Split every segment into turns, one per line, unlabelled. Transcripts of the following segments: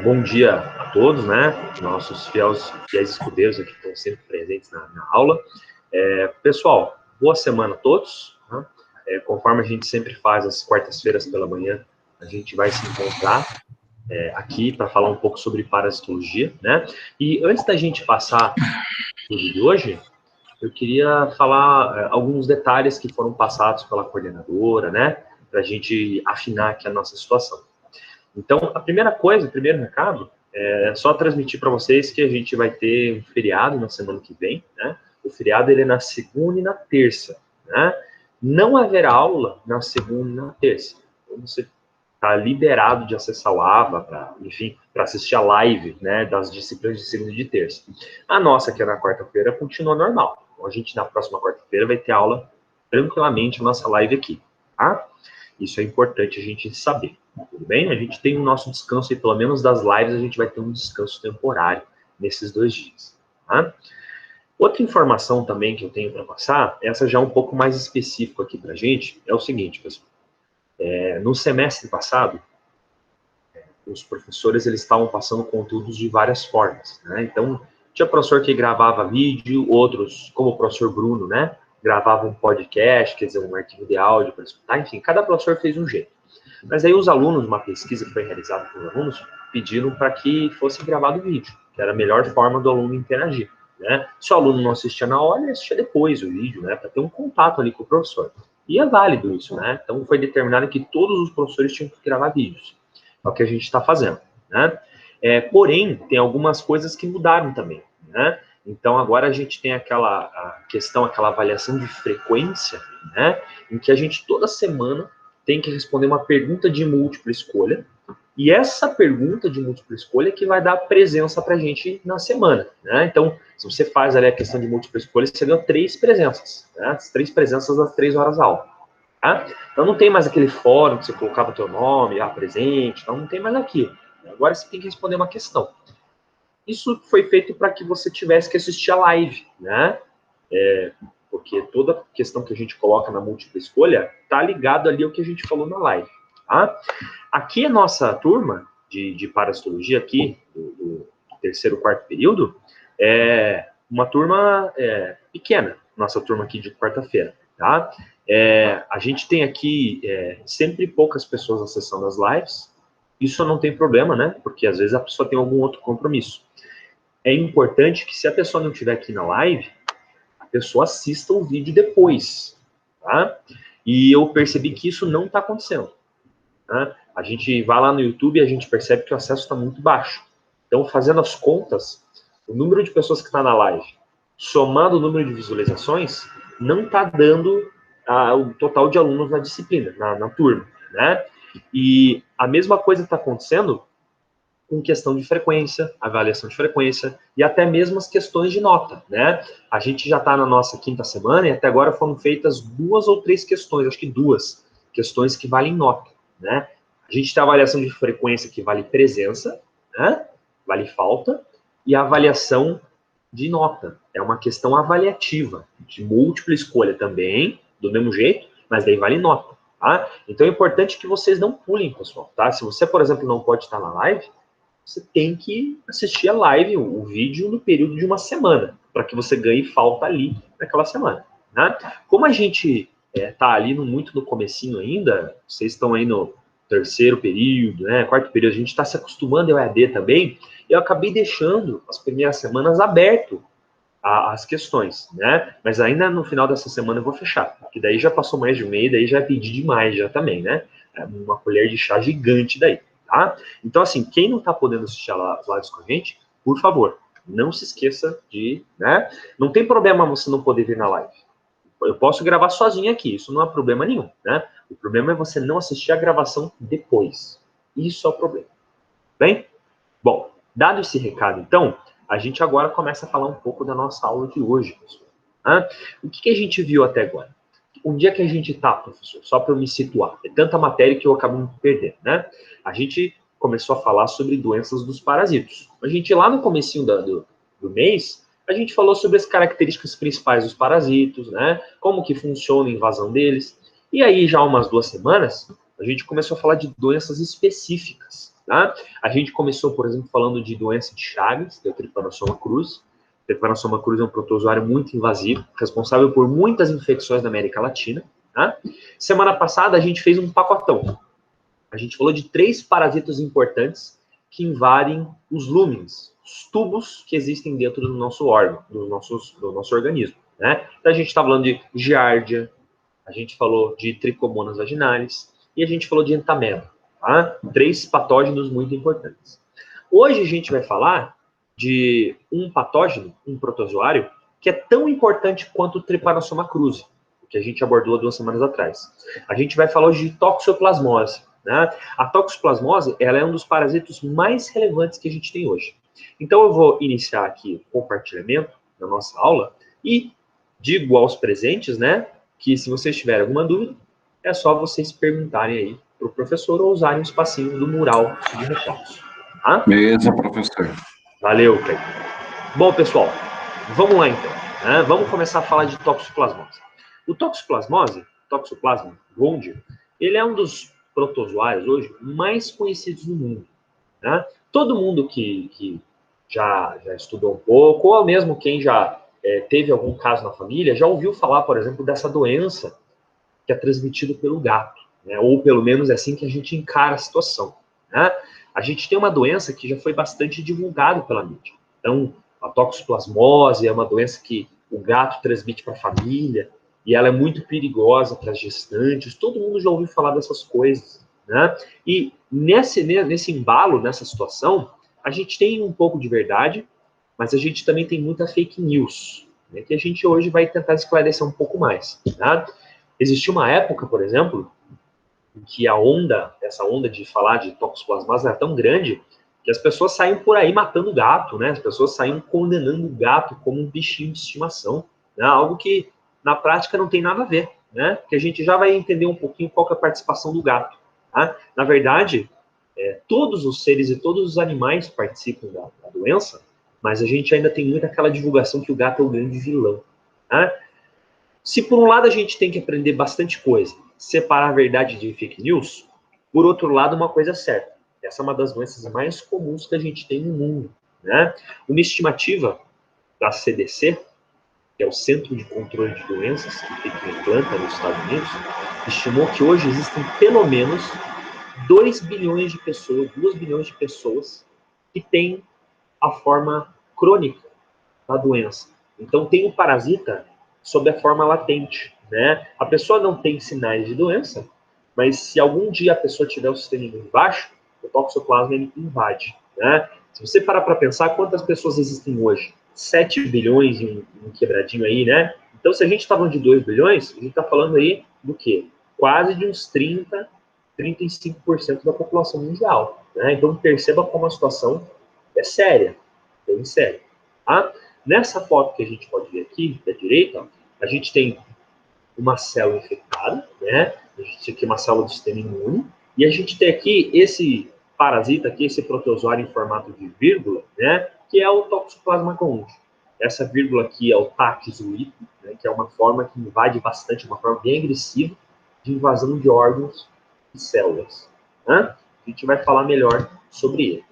Bom dia a todos, né? Nossos fiéis escudeiros aqui que estão sempre presentes na aula. Pessoal, boa semana a todos. Né? Conforme a gente sempre faz às quartas-feiras pela manhã, a gente vai se encontrar aqui para falar um pouco sobre parasitologia, né? E antes da gente passar para o vídeo de hoje, eu queria falar alguns detalhes que foram passados pela coordenadora, né? Para a gente afinar aqui a nossa situação. Então, a primeira coisa, o primeiro recado, é só transmitir para vocês que a gente vai ter um feriado na semana que vem, né? O feriado ele é na segunda e na terça, né? Não haverá aula na segunda e na terça. Então, você está liberado de acessar o AVA, para assistir a live, né, das disciplinas de segunda e de terça. A nossa, que é na quarta-feira, continua normal. Então, a gente, na próxima quarta-feira, vai ter aula tranquilamente, a nossa live aqui, tá? Isso é importante a gente saber, tudo bem? A gente tem o nosso descanso, e pelo menos das lives, a gente vai ter um descanso temporário nesses 2 dias, tá? Outra informação também que eu tenho para passar, essa já é um pouco mais específica aqui para a gente, é o seguinte, pessoal. No semestre passado, os professores eles estavam passando conteúdos de várias formas, né? Então, tinha professor que gravava vídeo, outros, como o professor Bruno, né? Gravava um podcast, quer dizer, um arquivo de áudio para escutar, enfim, cada professor fez um jeito. Mas aí os alunos, uma pesquisa que foi realizada pelos alunos, pediram para que fosse gravado vídeo, que era a melhor forma do aluno interagir, né? Se o aluno não assistia na hora, ele assistia depois o vídeo, né? Para ter um contato ali com o professor. E é válido isso, né? Então foi determinado que todos os professores tinham que gravar vídeos. É o que a gente está fazendo, né? Porém, tem algumas coisas que mudaram também, né? Então, agora a gente tem aquela avaliação de frequência, né? Em que a gente, toda semana, tem que responder uma pergunta de múltipla escolha, e essa pergunta de múltipla escolha é que vai dar presença para a gente na semana, né? Então, se você faz ali a questão de múltipla escolha, você ganhou 3 presenças, né? As 3 presenças das 3 horas da aula. Tá? Então não tem mais aquele fórum que você colocava o teu nome, presente, então não tem mais aquilo. Agora você tem que responder uma questão. Isso foi feito para que você tivesse que assistir a live, né? Porque toda questão que a gente coloca na múltipla escolha está ligado ali ao que a gente falou na live. Tá? Aqui a nossa turma de parasitologia aqui, do terceiro, quarto período, é uma turma pequena, nossa turma aqui de quarta-feira, tá? A gente tem aqui sempre poucas pessoas acessando as lives, isso não tem problema, né? Porque às vezes a pessoa tem algum outro compromisso. É importante que se a pessoa não estiver aqui na live, a pessoa assista o vídeo depois, tá? E eu percebi que isso não está acontecendo. Tá? A gente vai lá no YouTube e a gente percebe que o acesso está muito baixo. Então, fazendo as contas, o número de pessoas que está na live, somado o número de visualizações, não está dando o total de alunos na disciplina, na turma, né? E a mesma coisa está acontecendo com questão de frequência, avaliação de frequência e até mesmo as questões de nota, né? A gente já está na nossa 5ª semana e até agora foram feitas 2 ou 3 questões, acho que 2 questões que valem nota, né? A gente tem a avaliação de frequência que vale presença, né? Vale falta, e a avaliação de nota. É uma questão avaliativa, de múltipla escolha também, do mesmo jeito, mas daí vale nota, tá? Então é importante que vocês não pulem, pessoal, tá? Se você, por exemplo, não pode estar na live, você tem que assistir a live, o vídeo, no período de uma semana, para que você ganhe falta ali naquela semana, né? Como a gente tá ali muito no comecinho ainda, vocês estão aí no terceiro período, né, quarto período, a gente está se acostumando ao EAD também, eu acabei deixando as primeiras semanas aberto as questões, né? Mas ainda no final dessa semana eu vou fechar, porque daí já passou mais de um mês, daí já é pedir demais já também, né? É uma colher de chá gigante daí, tá? Então, assim, quem não tá podendo assistir as lives com a gente, por favor, não se esqueça de, né? Não tem problema você não poder vir na live. Eu posso gravar sozinho aqui, isso não é problema nenhum, né? O problema é você não assistir a gravação depois. Isso é o problema. Bem? Bom, dado esse recado, então, a gente agora começa a falar um pouco da nossa aula de hoje, pessoal. Né? O que a gente viu até agora? Onde é que a gente está, professor? Só para eu me situar. É tanta matéria que eu acabo me perdendo, né? A gente começou a falar sobre doenças dos parasitos. A gente, lá no comecinho do mês, a gente falou sobre as características principais dos parasitos, né? Como que funciona a invasão deles. E aí, já há umas 2 semanas, a gente começou a falar de doenças específicas. tá? A gente começou, por exemplo, falando de doença de Chagas, que é o Trypanosoma cruzi. O Trypanosoma cruzi é um protozoário muito invasivo, responsável por muitas infecções na América Latina, tá? Semana passada a gente fez um pacotão. A gente falou de 3 parasitas importantes que invadem os lúmenes, os tubos que existem dentro do nosso órgão, do nosso organismo, né? Então a gente está falando de giardia, a gente falou de tricomonas vaginalis e a gente falou de entamelo, tá? 3 patógenos muito importantes. Hoje a gente vai falar de um patógeno, um protozoário, que é tão importante quanto o Trypanosoma cruzi, que a gente abordou 2 semanas atrás. A gente vai falar hoje de toxoplasmose, né? A toxoplasmose, ela é um dos parasitos mais relevantes que a gente tem hoje. Então eu vou iniciar aqui o compartilhamento da nossa aula e digo aos presentes, né, que se vocês tiverem alguma dúvida, é só vocês perguntarem aí para o professor ou usarem o espacinho do mural de recursos. Tá?
Beleza, professor.
Valeu, Cleiton. Bom, pessoal, vamos lá então. Né? Vamos começar a falar de toxoplasmose. O Toxoplasma gondii, ele é um dos protozoários hoje mais conhecidos no mundo. Né? Todo mundo que já estudou um pouco, ou mesmo quem já teve algum caso na família, já ouviu falar, por exemplo, dessa doença que é transmitida pelo gato, né? Ou pelo menos é assim que a gente encara a situação. Né? A gente tem uma doença que já foi bastante divulgada pela mídia. Então, a toxoplasmose é uma doença que o gato transmite para a família, e ela é muito perigosa para as gestantes, todo mundo já ouviu falar dessas coisas. Né? E nesse embalo, nessa situação, a gente tem um pouco de verdade, mas a gente também tem muita fake news, né, que a gente hoje vai tentar esclarecer um pouco mais. Tá? Existia uma época, por exemplo, em que essa onda de falar de toxoplasmose era tão grande que as pessoas saíam por aí matando gato, né? As pessoas saíam condenando o gato como um bichinho de estimação, né? Algo que na prática não tem nada a ver, né? Que a gente já vai entender um pouquinho qual que é a participação do gato. Tá? Na verdade, todos os seres e todos os animais participam da doença, mas a gente ainda tem muito aquela divulgação que o gato é o grande vilão. Tá? Se por um lado a gente tem que aprender bastante coisa, separar a verdade de fake news, por outro lado, uma coisa é certa. Essa é uma das doenças mais comuns que a gente tem no mundo. Né? Uma estimativa da CDC, que é o Centro de Controle de Doenças, que fica em Atlanta, nos Estados Unidos, estimou que hoje existem pelo menos 2 bilhões de pessoas, 2 bilhões de pessoas que têm a forma crônica da doença. Então, tem o parasita sob a forma latente, né? A pessoa não tem sinais de doença, mas se algum dia a pessoa tiver o sistema imune baixo, o toxoplasma ele invade, né? Se você parar para pensar, quantas pessoas existem hoje? 7 bilhões em um quebradinho aí, né? Então, se a gente está falando de 2 bilhões, a gente está falando aí do quê? Quase de uns 35% da população mundial, né? Então, perceba como a situação é séria, bem séria, tá? Nessa foto que a gente pode ver aqui, da direita, a gente tem uma célula infectada, né? A gente tem aqui uma célula do sistema imune, e a gente tem aqui esse parasita aqui, esse protozoário em formato de vírgula, né? Que é o Toxoplasma gondii. Essa vírgula aqui é o taquizoide, né? Que é uma forma que invade bastante, uma forma bem agressiva de invasão de órgãos e células. Né? A gente vai falar melhor sobre ele.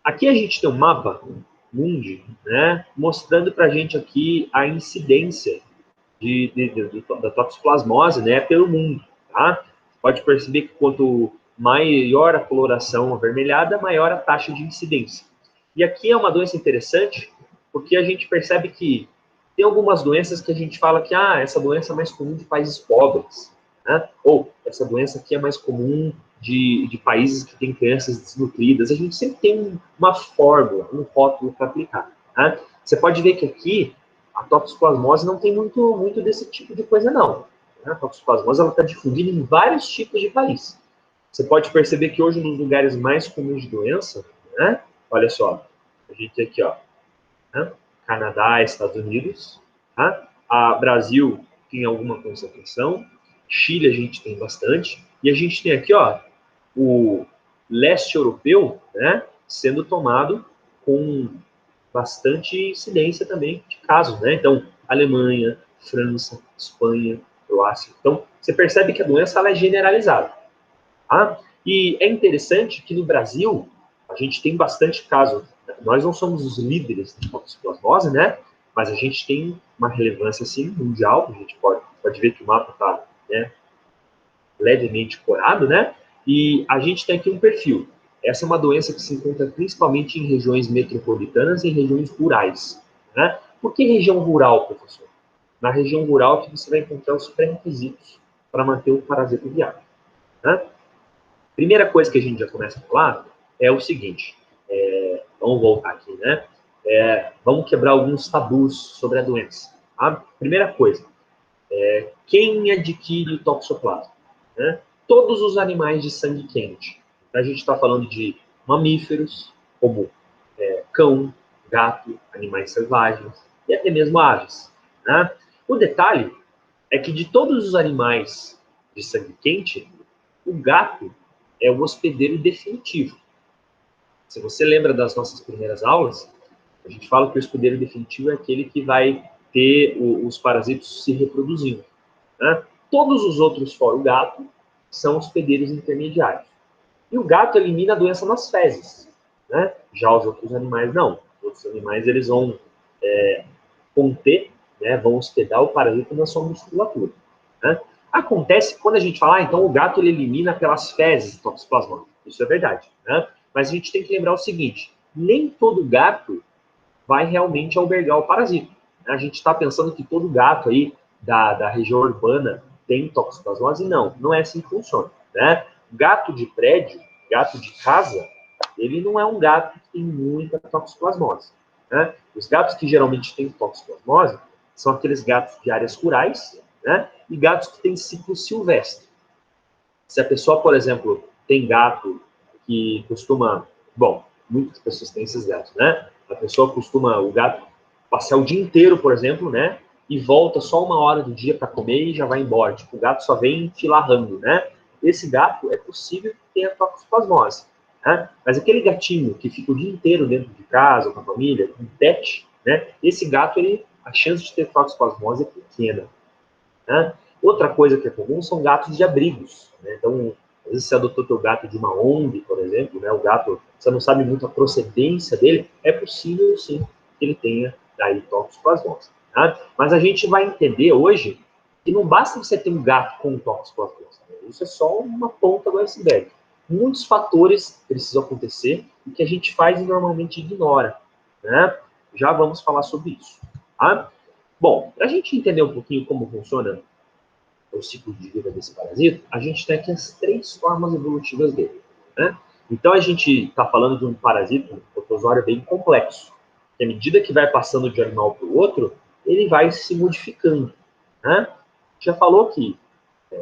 Aqui a gente tem um mapa mundi, né, mostrando para a gente aqui a incidência da toxoplasmose, né, pelo mundo. Tá? Pode perceber que quanto maior a coloração avermelhada, maior a taxa de incidência. E aqui é uma doença interessante, porque a gente percebe que tem algumas doenças que a gente fala que essa doença é mais comum de países pobres, né? Ou essa doença aqui é mais comum de países que têm crianças desnutridas. A gente sempre tem uma fórmula, um rótulo para aplicar. Né? Você pode ver que aqui a toxoplasmose não tem muito desse tipo de coisa, não. A toxoplasmose está difundida em vários tipos de país. Você pode perceber que hoje, nos lugares mais comuns de doença, né? Olha só, a gente tem aqui, ó, né? Canadá, Estados Unidos, tá? Brasil tem alguma concentração, Chile a gente tem bastante, e a gente tem aqui, ó, o leste europeu, né, sendo tomado com bastante incidência também de casos, né? Então, Alemanha, França, Espanha, Croácia. Então, você percebe que a doença ela é generalizada. Tá? E é interessante que no Brasil, a gente tem bastante caso. Nós não somos os líderes de toxoplasmose, né? Mas a gente tem uma relevância, assim, mundial. A gente pode ver que o mapa está, né, levemente corado, né? E a gente tem aqui um perfil. Essa é uma doença que se encontra principalmente em regiões metropolitanas e em regiões rurais, né? Por que região rural, professor? Na região rural que você vai encontrar os pré-requisitos para manter o parasita viável, né? Primeira coisa que a gente já começa a falar é o seguinte, vamos voltar aqui, né? Vamos quebrar alguns tabus sobre a doença. A primeira coisa, quem adquire o toxoplasma? Né? Todos os animais de sangue quente. A gente está falando de mamíferos, como cão, gato, animais selvagens e até mesmo aves. Né? O detalhe é que de todos os animais de sangue quente, o gato é o hospedeiro definitivo. Se você lembra das nossas primeiras aulas, a gente fala que o hospedeiro definitivo é aquele que vai ter os parasitos se reproduzindo. Né? Todos os outros, fora o gato, são hospedeiros intermediários. E o gato elimina a doença nas fezes. Né? Já os outros animais, não. Os outros animais, eles vão conter, né, vão hospedar o parasita na sua musculatura. Né? Acontece quando a gente fala, então o gato ele elimina pelas fezes toxoplasmose. Isso é verdade. Né? Mas a gente tem que lembrar o seguinte, nem todo gato vai realmente albergar o parasita. A gente está pensando que todo gato aí da região urbana tem toxoplasmose, não é assim que funciona. Né? Gato de prédio, gato de casa, ele não é um gato que tem muita toxoplasmose. Né? Os gatos que geralmente têm toxoplasmose são aqueles gatos de áreas rurais, né? E gatos que têm ciclo silvestre. Se a pessoa, por exemplo, tem gato que costuma... Bom, muitas pessoas têm esses gatos, né? A pessoa costuma, o gato, passar o dia inteiro, por exemplo, né? E volta só 1 hora do dia para comer e já vai embora. Tipo, o gato só vem filarrando, né? Esse gato é possível que tenha toxoplasmose. Né? Mas aquele gatinho que fica o dia inteiro dentro de casa, com a família, um pet, né? Esse gato, a chance de ter toxoplasmose é pequena. Né? Outra coisa que é comum são gatos de abrigos. Né? Então, às vezes você adotou teu gato de uma ONG, por exemplo, né? O gato, você não sabe muito a procedência dele, é possível sim que ele tenha daí toxoplasmose. Tá? Mas a gente vai entender hoje que não basta você ter um gato com toxoplasmose. Né? Isso é só uma ponta do iceberg. Muitos fatores precisam acontecer e que a gente faz e normalmente ignora. Né? Já vamos falar sobre isso. Tá? Bom, para a gente entender um pouquinho como funciona o ciclo de vida desse parasita, a gente tem aqui as 3 formas evolutivas dele. Né? Então, a gente está falando de um parasita, um protozoário bem complexo. Que à medida que vai passando de um animal para o outro, ele vai se modificando. Né? Já falou que a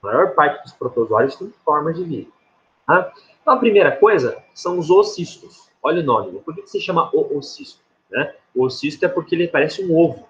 maior parte dos protozoários tem formas de vida. Tá? Então, a primeira coisa são os oocistos. Olha o nome. Né? Por que se chama oocisto? Né? O oocisto é porque ele parece um ovo.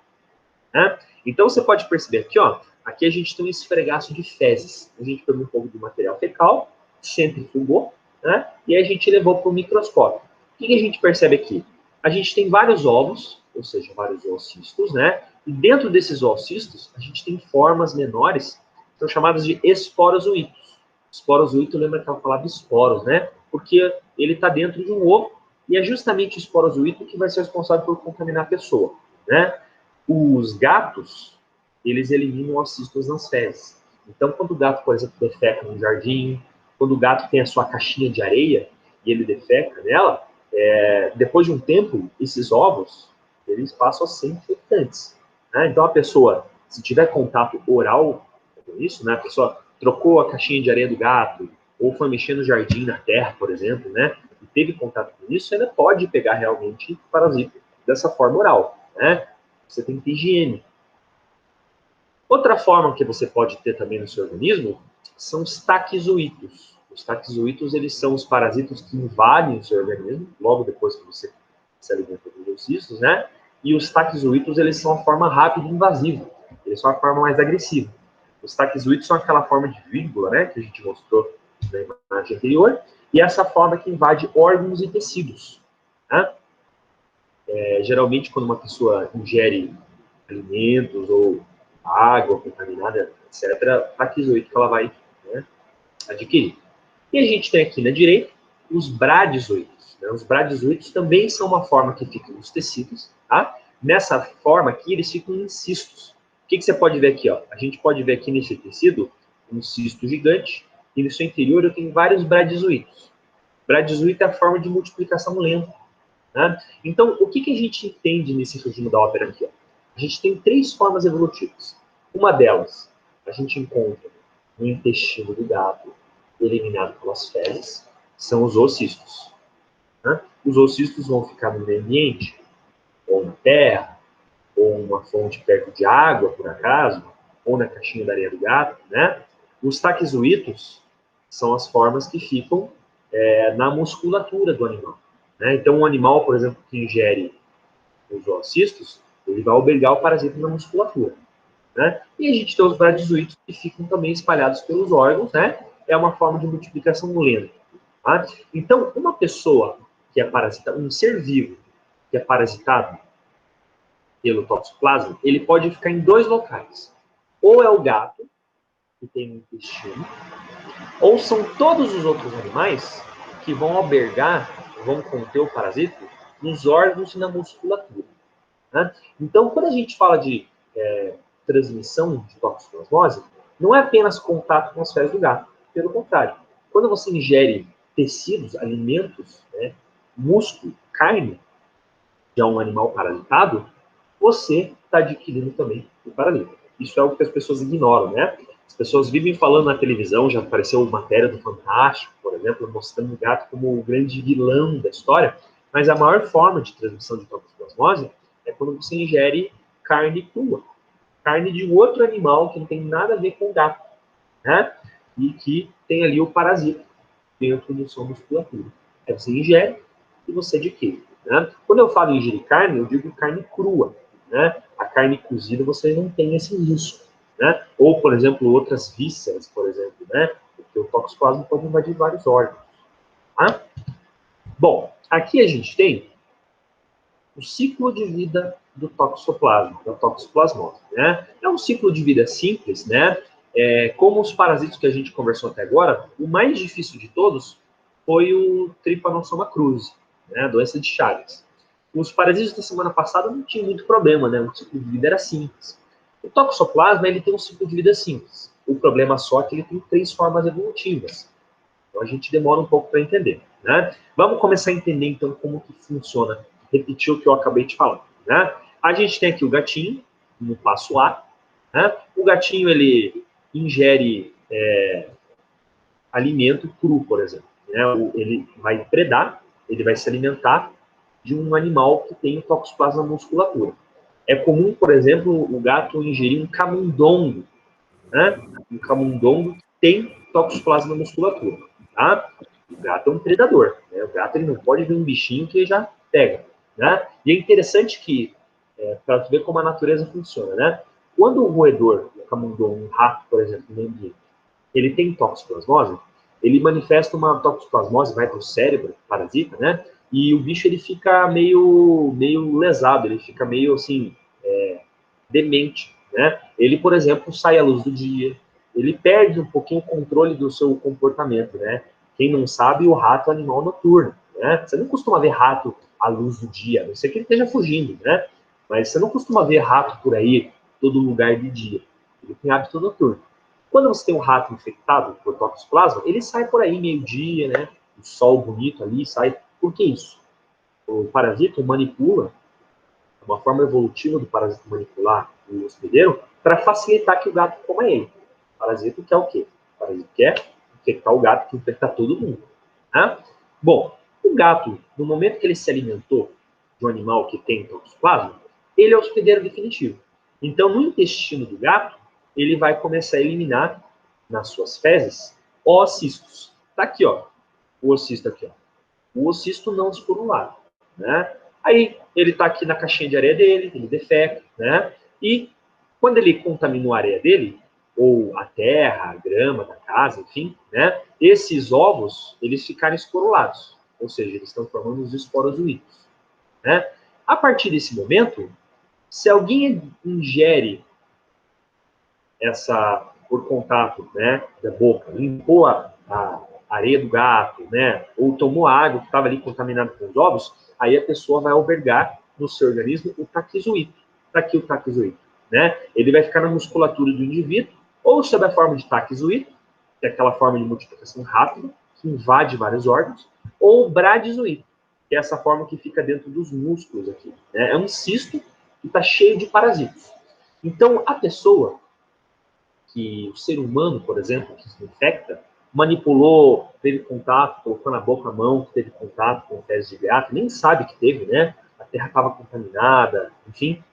Né? Então, você pode perceber aqui, ó, aqui a gente tem um esfregaço de fezes. A gente pegou um pouco de material fecal, centrifugou, né? E aí a gente levou para o microscópio. O que a gente percebe aqui? A gente tem vários ovos, ou seja, vários oocistos, né? E dentro desses oocistos, a gente tem formas menores, que são chamadas de esporozoítos. Esporozoíto lembra que eu falava esporos, né? Porque ele está dentro de um ovo, e é justamente o esporozoíto que vai ser responsável por contaminar a pessoa, né? Os gatos, eles eliminam oocistos nas fezes. Então, quando o gato, por exemplo, defeca no jardim, quando o gato tem a sua caixinha de areia e ele defeca nela, depois de um tempo, esses ovos, eles passam a ser infectantes. Né? Então, a pessoa, se tiver contato oral com isso, né, a pessoa trocou a caixinha de areia do gato, ou foi mexer no jardim, na terra, por exemplo, né, e teve contato com isso, ela pode pegar realmente parasita dessa forma oral. Né? Você tem que ter higiene. Outra forma que você pode ter também no seu organismo são os taquizoítos. Os taquizoítos, eles são os parasitas que invadem o seu organismo, logo depois que você se alimenta dos oocistos, né? E os taquizoítos, eles são a forma rápida e invasiva. Eles são a forma mais agressiva. Os taquizoítos são aquela forma de vírgula, né? Que a gente mostrou na imagem anterior. E essa forma que invade órgãos e tecidos. Né? Geralmente, quando uma pessoa ingere alimentos ou água contaminada, etc., taquizoíto que ela vai, né, adquirir. E a gente tem aqui na direita os bradyzoides, né? Os bradyzoides também são uma forma que fica nos tecidos, tá? Nessa forma aqui, eles ficam em cistos. O que você pode ver aqui, ó? A gente pode ver aqui nesse tecido um cisto gigante, e no seu interior eu tenho vários bradyzoides. Bradyzoide é a forma de multiplicação lenta, né? Então, o que a gente entende nesse resumo da ópera aqui, ó? A gente tem 3 formas evolutivas. Uma delas, a gente encontra no intestino do gato, eliminado pelas fezes, são os oocistos, né? Os oocistos vão ficar no meio ambiente, ou na terra, ou uma fonte perto de água, por acaso, ou na caixinha da areia do gato, né? Os taquizoítos são as formas que ficam na musculatura do animal, né? Então, um animal, por exemplo, que ingere os oocistos, ele vai albergar o parasita na musculatura, né? E a gente tem os bradyzoítos que ficam também espalhados pelos órgãos, né? É uma forma de multiplicação lenta. Tá? Então, uma pessoa que é parasitada, um ser vivo que é parasitado pelo toxoplasma, ele pode ficar em 2 locais. Ou é o gato, que tem um intestino, ou são todos os outros animais que vão albergar, vão conter o parasita nos órgãos e na musculatura. Né? Então, quando a gente fala de transmissão de toxoplasmose, não é apenas contato com as fezes do gato. Pelo contrário, quando você ingere tecidos, alimentos, né, músculo, carne de um animal parasitado, você está adquirindo também o parasita. Isso é o que as pessoas ignoram, né? As pessoas vivem falando na televisão, já apareceu matéria do Fantástico, por exemplo, mostrando o gato como o grande vilão da história, mas a maior forma de transmissão de toxoplasmose é quando você ingere carne crua, carne de outro animal que não tem nada a ver com o gato, né? E que tem ali o parasita dentro da sua musculatura. Aí você ingere e você adquire. Né? Quando eu falo em ingerir carne, eu digo carne crua. Né? A carne cozida você não tem esse risco. Né? Ou, por exemplo, outras vísceras, por exemplo, né? Porque o toxoplasma pode invadir vários órgãos. Tá? Bom, aqui a gente tem o ciclo de vida do toxoplasma, da toxoplasmose. Né? É um ciclo de vida simples, né? Como os parasitas que a gente conversou até agora, o mais difícil de todos foi o Trypanosoma cruzi, né? A doença de Chagas. Os parasitas da semana passada não tinham muito problema, né? O ciclo de vida era simples. O toxoplasma ele tem um ciclo de vida simples. O problema só é que ele tem 3 formas evolutivas. Então a gente demora um pouco para entender, né? Vamos começar a entender então como que funciona. Repetir o que eu acabei de falar, né? A gente tem aqui o gatinho no passo A, né? O gatinho ele ingere alimento cru, por exemplo, né? Ele vai predar, ele vai se alimentar de um animal que tem toxoplasma na musculatura. É comum, por exemplo, o gato ingerir um camundongo, né? Um camundongo que tem toxoplasma na musculatura, tá? O gato é um predador, né? O gato ele não pode ver um bichinho que ele já pega, né? E é interessante que, para tu ver como a natureza funciona, né? Quando o roedor, o camundongo, um rato, por exemplo, no ambiente, ele tem toxoplasmose, ele manifesta uma toxoplasmose, vai para o cérebro, parasita, né? E o bicho ele fica meio lesado, ele fica meio assim, demente, né? Ele, por exemplo, sai à luz do dia, ele perde um pouquinho o controle do seu comportamento, né? Quem não sabe, o rato é um animal noturno, né? Você não costuma ver rato à luz do dia, a não ser que ele esteja fugindo, né? Mas você não costuma ver rato por aí, todo lugar de dia. Ele tem hábito noturno. Quando você tem um rato infectado por toxoplasma, ele sai por aí meio-dia, né? O sol bonito ali sai. Por que isso? O parasita manipula, uma forma evolutiva do parasita manipular o hospedeiro para facilitar que o gato coma ele. O parasita quer o quê? O parasita quer infectar o gato, que infectar todo mundo. Né? Bom, o gato, no momento que ele se alimentou de um animal que tem toxoplasma, ele é o hospedeiro definitivo. Então, no intestino do gato, ele vai começar a eliminar nas suas fezes oocistos. Tá aqui, ó. O oocisto aqui, ó. O oocisto não esporulado, né? Aí ele está aqui na caixinha de areia dele, ele defeca, né? E quando ele contaminou a areia dele, ou a terra, a grama da casa, enfim, né? Esses ovos, eles ficaram esporulados, ou seja, eles estão formando os esporozoítos, né? A partir desse momento, se alguém ingere essa por contato, né, da boca, limpou areia do gato, né? Ou tomou água que estava ali contaminada com os ovos, aí a pessoa vai albergar no seu organismo o taquizoído. Para que o taquizoído? Né? Ele vai ficar na musculatura do indivíduo, ou sob a forma de taquizoído, que é aquela forma de multiplicação rápida, que invade vários órgãos, ou bradizoído, que é essa forma que fica dentro dos músculos aqui. Né? É um cisto que está cheio de parasitas. Então, a pessoa, que o ser humano, por exemplo, que se infecta, manipulou, teve contato, colocou na boca a mão, teve contato com fezes de gato, nem sabe que teve, né? A terra estava contaminada, enfim.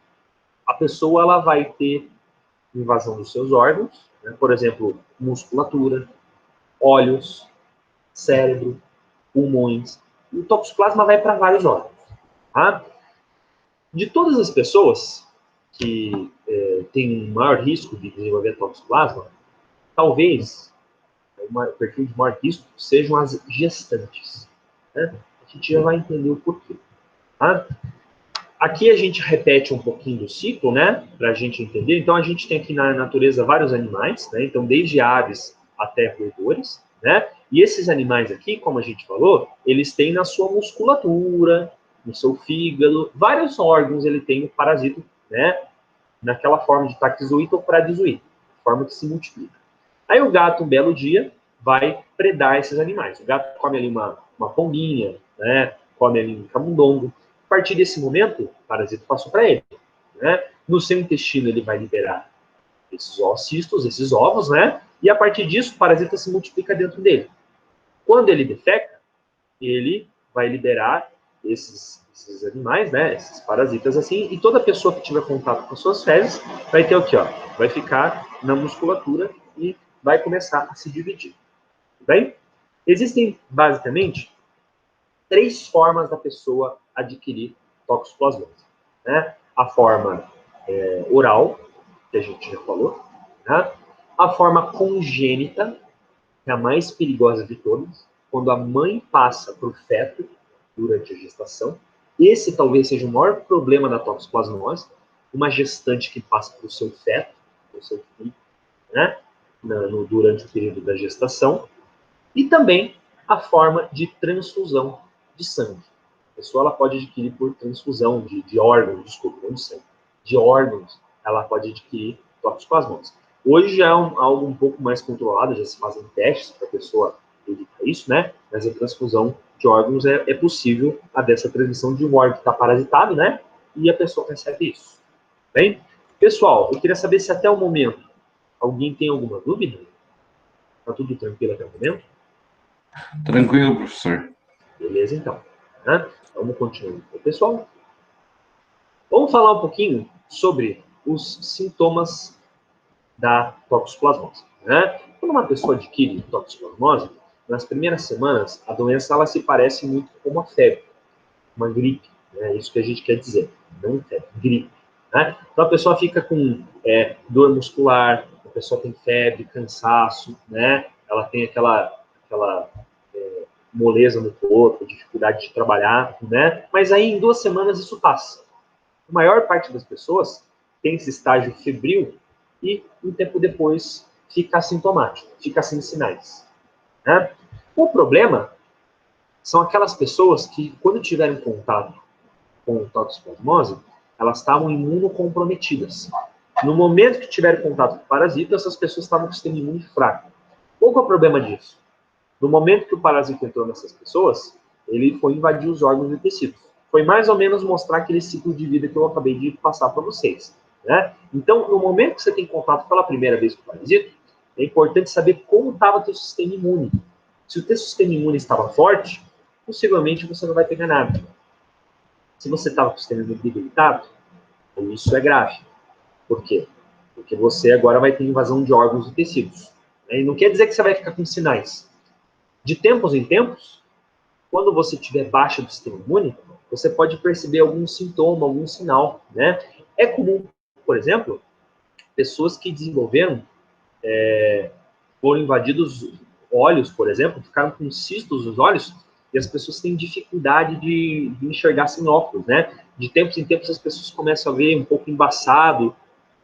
A pessoa, ela vai ter invasão dos seus órgãos, né? Por exemplo, musculatura, olhos, cérebro, pulmões. E o toxoplasma vai para vários órgãos. Tá? De todas as pessoas que têm um maior risco de desenvolver toxoplasma, talvez o perfil de maior risco sejam as gestantes. Né? A gente já vai entender o porquê. Tá? Aqui a gente repete um pouquinho do ciclo, né? Para a gente entender. Então, a gente tem aqui na natureza vários animais, né? Então, desde aves até roedores, né? E esses animais aqui, como a gente falou, eles têm na sua musculatura, no seu fígado, vários órgãos ele tem o parasito, né? Naquela forma de taquizoído ou pradizoído, forma que se multiplica. Aí o gato, um belo dia, vai predar esses animais. O gato come ali uma pombinha, né? Come ali um camundongo. A partir desse momento, o parasita passou para ele. Né? No seu intestino, ele vai liberar esses oocistos, esses ovos, né? E a partir disso, o parasita se multiplica dentro dele. Quando ele defeca, ele vai liberar esses animais, né? Esses parasitas assim, e toda pessoa que tiver contato com suas fezes vai ter o quê? Ó? Vai ficar na musculatura e vai começar a se dividir. Bem? Existem, basicamente, 3 formas da pessoa adquirir toxoplasmose. Né? A forma oral, que a gente já falou, né? A forma congênita, que é a mais perigosa de todas, quando a mãe passa para o feto durante a gestação. Esse talvez seja o maior problema da toxoplasmose, uma gestante que passa para o seu feto, para o seu filho, né? Durante o período da gestação. E também a forma de transfusão de sangue. A pessoa ela pode adquirir por transfusão de órgãos, desculpa, não de sangue, de órgãos, ela pode adquirir toxoplasmose. Hoje já é algo um pouco mais controlado, já se fazem testes para a pessoa evitar isso, né? Mas a transfusão de órgãos é possível a dessa transmissão de um órgão que está parasitado, né? E a pessoa recebe isso. Bem, pessoal, eu queria saber se até o momento alguém tem alguma dúvida? Está tudo tranquilo até o momento?
Tranquilo, professor.
Beleza, então. Né? Vamos continuar. Pessoal, vamos falar um pouquinho sobre os sintomas da toxoplasmose. Né? Quando uma pessoa adquire toxoplasmose, nas primeiras semanas, a doença ela se parece muito com uma febre, uma gripe. É isso que a gente quer dizer. Não febre, gripe. Né? Então a pessoa fica com dor muscular, a pessoa tem febre, cansaço, né? Ela tem aquela moleza no corpo, dificuldade de trabalhar, né? Mas aí em 2 semanas isso passa. A maior parte das pessoas tem esse estágio febril e um tempo depois fica assintomático, fica sem sinais. Né? O problema são aquelas pessoas que, quando tiverem contato com toxoplasmose, elas estavam imunocomprometidas. No momento que tiveram contato com o parasita, essas pessoas estavam com o sistema imune fraco. Qual que é o problema disso? No momento que o parasita entrou nessas pessoas, ele foi invadir os órgãos e tecidos. Foi mais ou menos mostrar aquele ciclo de vida que eu acabei de passar para vocês. Né? Então, no momento que você tem contato pela primeira vez com o parasita, é importante saber como estava o teu sistema imune. Se o teu sistema imune estava forte, possivelmente você não vai pegar nada. Se você estava com o sistema imune debilitado, isso é grave. Por quê? Porque você agora vai ter invasão de órgãos e tecidos. E não quer dizer que você vai ficar com sinais. De tempos em tempos, quando você tiver baixa do sistema imune, você pode perceber algum sintoma, algum sinal, né? É comum, por exemplo, pessoas que desenvolveram, foram invadidos olhos, por exemplo, ficaram com cistos nos olhos, e as pessoas têm dificuldade de enxergar sem óculos, né? De tempos em tempos as pessoas começam a ver um pouco embaçado,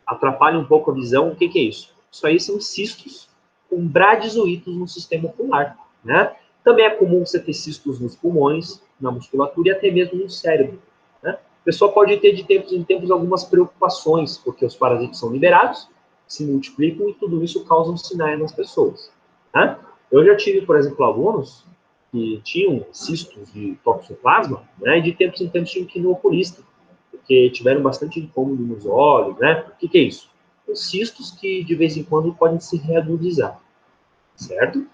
atrapalha um pouco a visão. O que é isso? Isso aí são cistos com bradizoítos no sistema ocular. né? Também é comum você ter cistos nos pulmões, na musculatura e até mesmo no cérebro, né? A pessoa pode ter de tempos em tempos algumas preocupações, porque os parasitas são liberados, se multiplicam e tudo isso causa um sinais nas pessoas, né? Eu já tive, por exemplo, alunos que tinham cistos de toxoplasma, né? E de tempos em tempos tinham que ir no oculista, porque tiveram bastante incômodo nos olhos, né? O que é isso? Os cistos que de vez em quando podem se reagudizar, certo?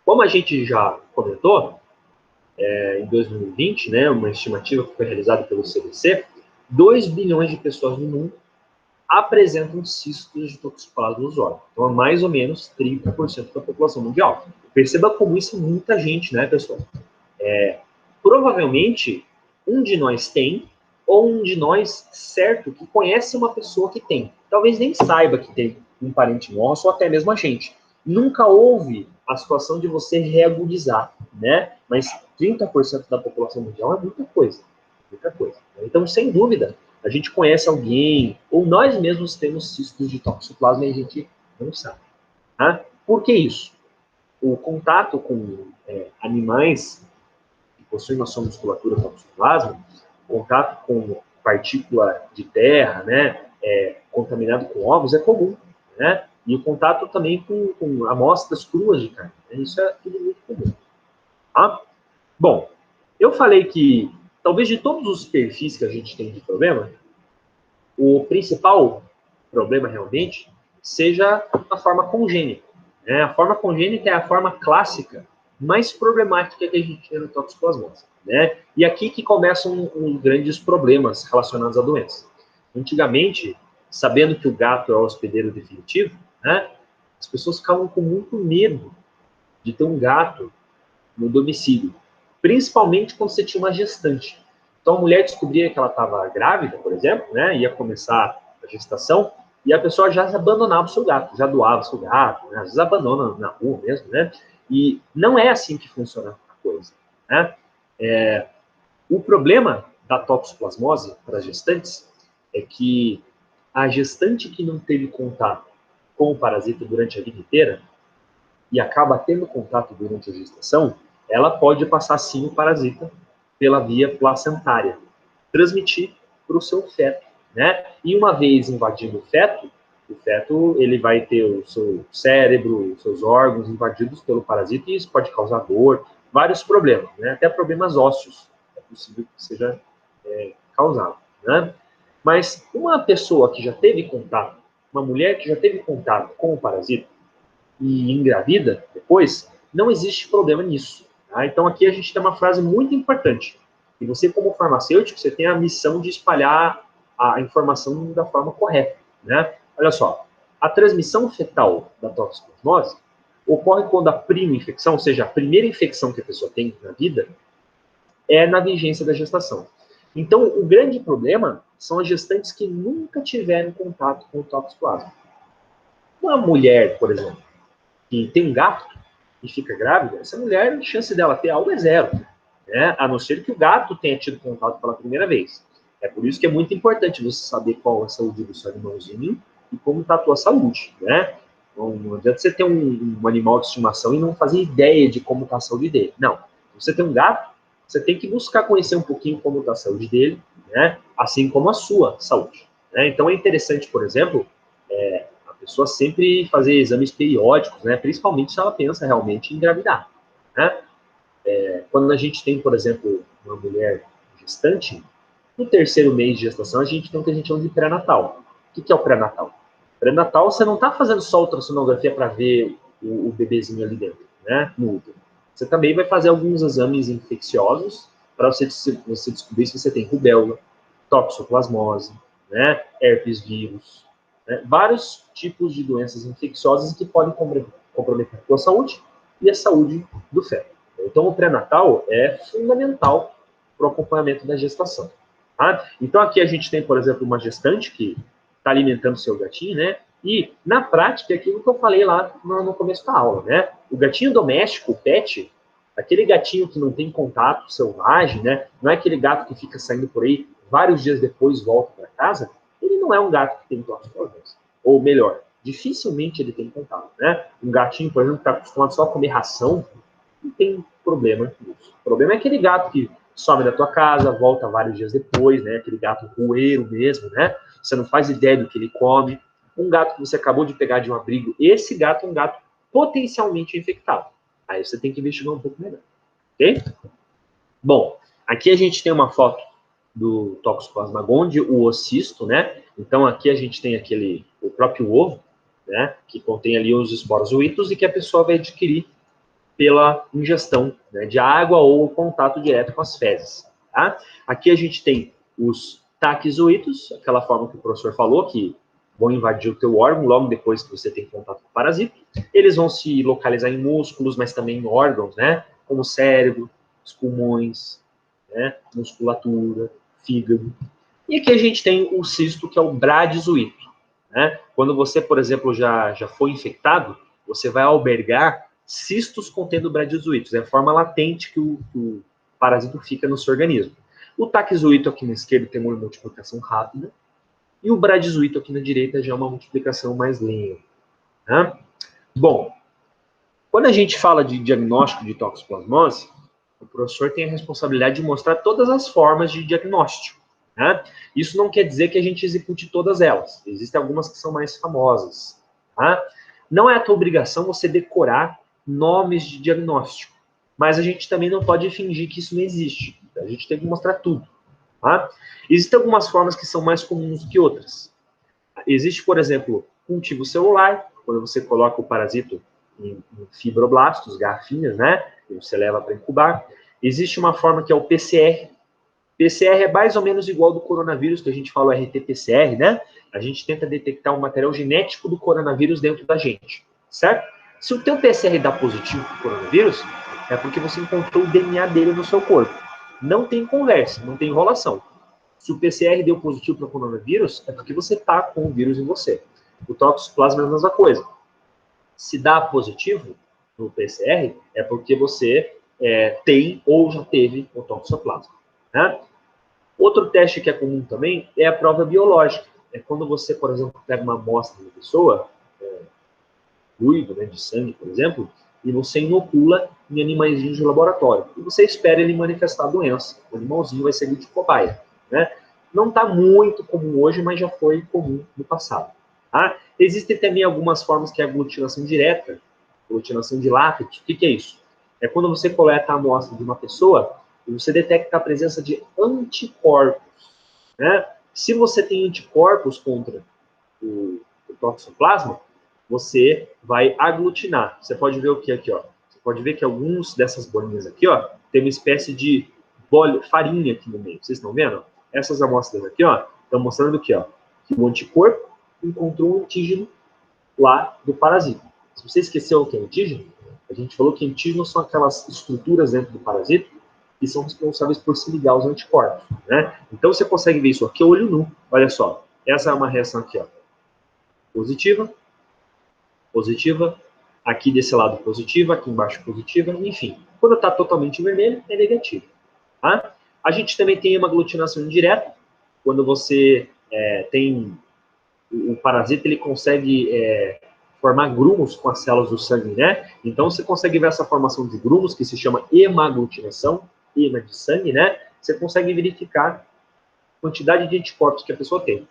Como a gente já comentou, em 2020, né, uma estimativa que foi realizada pelo CDC, 2 bilhões de pessoas no mundo apresentam cistos de toxoplasma nos olhos. Então, é mais ou menos 30% da população mundial. Perceba como isso é muita gente, né, pessoal? Provavelmente, um de nós tem, ou um de nós, certo, que conhece uma pessoa que tem. Talvez nem saiba que tem um parente nosso, ou até mesmo a gente. Nunca houve a situação de você reagudizar, né? Mas 30% da população mundial é muita coisa. Muita coisa. Então, sem dúvida, a gente conhece alguém, ou nós mesmos temos cistos de toxoplasma e a gente não sabe. Tá? Por que isso? O contato com animais que possuem uma sua musculatura toxoplasma, contato com partícula de terra, né, contaminado com ovos é comum, né? E o contato também com amostras cruas de carne. Né? Isso é tudo muito comum. Tá? Bom, eu falei que talvez de todos os perfis que a gente tem de problema, o principal problema realmente seja a forma congênita. Né? A forma congênita é a forma clássica mais problemática que a gente tem no toxoplasmose. Né? E aqui que começam os grandes problemas relacionados à doença. Antigamente, sabendo que o gato é o hospedeiro definitivo, né, as pessoas ficavam com muito medo de ter um gato no domicílio, principalmente quando você tinha uma gestante. Então, a mulher descobria que ela estava grávida, por exemplo, né, ia começar a gestação, e a pessoa já abandonava o seu gato, já doava o seu gato, né, às vezes abandona na rua mesmo, né, e não é assim que funciona a coisa, né. O problema da toxoplasmose para as gestantes é que a gestante que não teve contato com o parasita durante a vida inteira e acaba tendo contato durante a gestação, ela pode passar sim o parasita pela via placentária, transmitir para o seu feto, né? E uma vez invadindo o feto ele vai ter o seu cérebro, os seus órgãos invadidos pelo parasita e isso pode causar dor, vários problemas, né? Até problemas ósseos é possível que seja causado, né? Mas uma pessoa que já teve contato, uma mulher que já teve contato com o parasita, e engravida depois, não existe problema nisso. Tá? Então aqui a gente tem uma frase muito importante. E você, como farmacêutico, você tem a missão de espalhar a informação da forma correta. Né? Olha só, a transmissão fetal da toxoplasmose ocorre quando a prima infecção, ou seja, a primeira infecção que a pessoa tem na vida, é na vigência da gestação. Então, o grande problema são as gestantes que nunca tiveram contato com o toxoplasma. Uma mulher, por exemplo, que tem um gato e fica grávida, essa mulher, a chance dela ter algo é zero, né? A não ser que o gato tenha tido contato pela primeira vez. É por isso que é muito importante você saber qual é a saúde do seu animalzinho e como está a tua saúde, né? Não adianta você ter um animal de estimação e não fazer ideia de como está a saúde dele. Não. Se você tem um gato, você tem que buscar conhecer um pouquinho como está a saúde dele, né? Assim como a sua saúde. Né? Então é interessante, por exemplo, a pessoa sempre fazer exames periódicos, né? Principalmente se ela pensa realmente em engravidar. Né? Quando a gente tem, por exemplo, uma mulher gestante, no terceiro mês de gestação a gente tem o que a gente chama de pré-natal. O que é o pré-natal? Pré-natal você não está fazendo só ultrassonografia para ver o bebezinho ali dentro, né? No útero. Você também vai fazer alguns exames infecciosos para você descobrir se você tem rubéola, toxoplasmose, né? Herpes vírus, né? Vários tipos de doenças infecciosas que podem comprometer a sua saúde e a saúde do feto. Então, o pré-natal é fundamental para o acompanhamento da gestação. Tá? Então, aqui a gente tem, por exemplo, uma gestante que está alimentando seu gatinho, né? E, na prática, é aquilo que eu falei lá no começo da aula, né? O gatinho doméstico, o pet, aquele gatinho que não tem contato selvagem, né? Não é aquele gato que fica saindo por aí vários dias depois volta para casa, ele não é um gato que tem toxoplasmose. Ou melhor, dificilmente ele tem contato, né? Um gatinho, por exemplo, que está acostumado só a comer ração, não tem problema nisso. O problema é aquele gato que some da tua casa, volta vários dias depois, né? Aquele gato roeiro mesmo, né? Você não faz ideia do que ele come. Um gato que você acabou de pegar de um abrigo, esse gato é um gato potencialmente infectado. Aí você tem que investigar um pouco melhor, ok? Bom, aqui a gente tem uma foto do Toxoplasma gondii, o ocisto, né? Então aqui a gente tem o próprio ovo, né? Que contém ali os esporozoítos e que a pessoa vai adquirir pela ingestão, né, de água ou contato direto com as fezes. Tá? Aqui a gente tem os taquizoítos, aquela forma que o professor falou, que vão invadir o teu órgão logo depois que você tem contato com o parasita. Eles vão se localizar em músculos, mas também em órgãos, né, como o cérebro, os pulmões, né, musculatura, fígado. E aqui a gente tem o cisto, que é o bradizoíto. Né? Quando você, por exemplo, já foi infectado, você vai albergar cistos contendo bradizoítos. É a forma latente que o parasito fica no seu organismo. O taquizoíto aqui na esquerda tem uma multiplicação rápida, e o bradizoíto aqui na direita já é uma multiplicação mais lenta. Né? Bom, quando a gente fala de diagnóstico de toxoplasmose, o professor tem a responsabilidade de mostrar todas as formas de diagnóstico. Né? Isso não quer dizer que a gente execute todas elas. Existem algumas que são mais famosas. Tá? Não é a tua obrigação você decorar nomes de diagnóstico, mas a gente também não pode fingir que isso não existe. A gente tem que mostrar tudo. Tá? Existem algumas formas que são mais comuns do que outras. Existe, por exemplo, cultivo celular, quando você coloca o parasito em fibroblastos, garrafinhas, né? E você leva para incubar. Existe uma forma que é o PCR. PCR é mais ou menos igual ao do coronavírus, que a gente fala o RT-PCR, né? A gente tenta detectar o material genético do coronavírus dentro da gente, certo? Se o teu PCR dá positivo para o coronavírus, é porque você encontrou o DNA dele no seu corpo. Não tem conversa, não tem enrolação. Se o PCR deu positivo para o coronavírus, é porque você está com o vírus em você. O toxoplasma é a mesma coisa. Se dá positivo no PCR, é porque você tem ou já teve o toxoplasma. Né? Outro teste que é comum também é a prova biológica. É quando você, por exemplo, pega uma amostra de uma pessoa, fluido, né, de sangue, por exemplo, e você inocula em animaizinhos de laboratório. E você espera ele manifestar a doença. O animalzinho vai servir de cobaia. Né? Não está muito comum hoje, mas já foi comum no passado. Tá? Existem também algumas formas que é aglutinação direta, aglutinação de látex. O que é isso? É quando você coleta a amostra de uma pessoa e você detecta a presença de anticorpos. Né? Se você tem anticorpos contra o toxoplasma, você vai aglutinar. Você pode ver o que aqui, ó. Você pode ver que alguns dessas bolinhas aqui, ó, tem uma espécie de farinha aqui no meio. Vocês estão vendo? Essas amostras aqui, ó, estão mostrando que, ó, que o anticorpo encontrou um antígeno lá do parasita. Se você esqueceu o que é antígeno, a gente falou que antígenos são aquelas estruturas dentro do parasita que são responsáveis por se ligar aos anticorpos, né? Então você consegue ver isso aqui a olho nu. Olha só, essa é uma reação aqui, ó. Positiva, positiva, aqui desse lado positiva, aqui embaixo positiva, enfim. Quando está totalmente vermelho, é negativo. Tá? A gente também tem uma aglutinação indireta, quando você tem o parasita, ele consegue formar grumos com as células do sangue, né? Então você consegue ver essa formação de grumos, que se chama hemaglutinação, hema de sangue, né? Você consegue verificar a quantidade de anticorpos que a pessoa tem.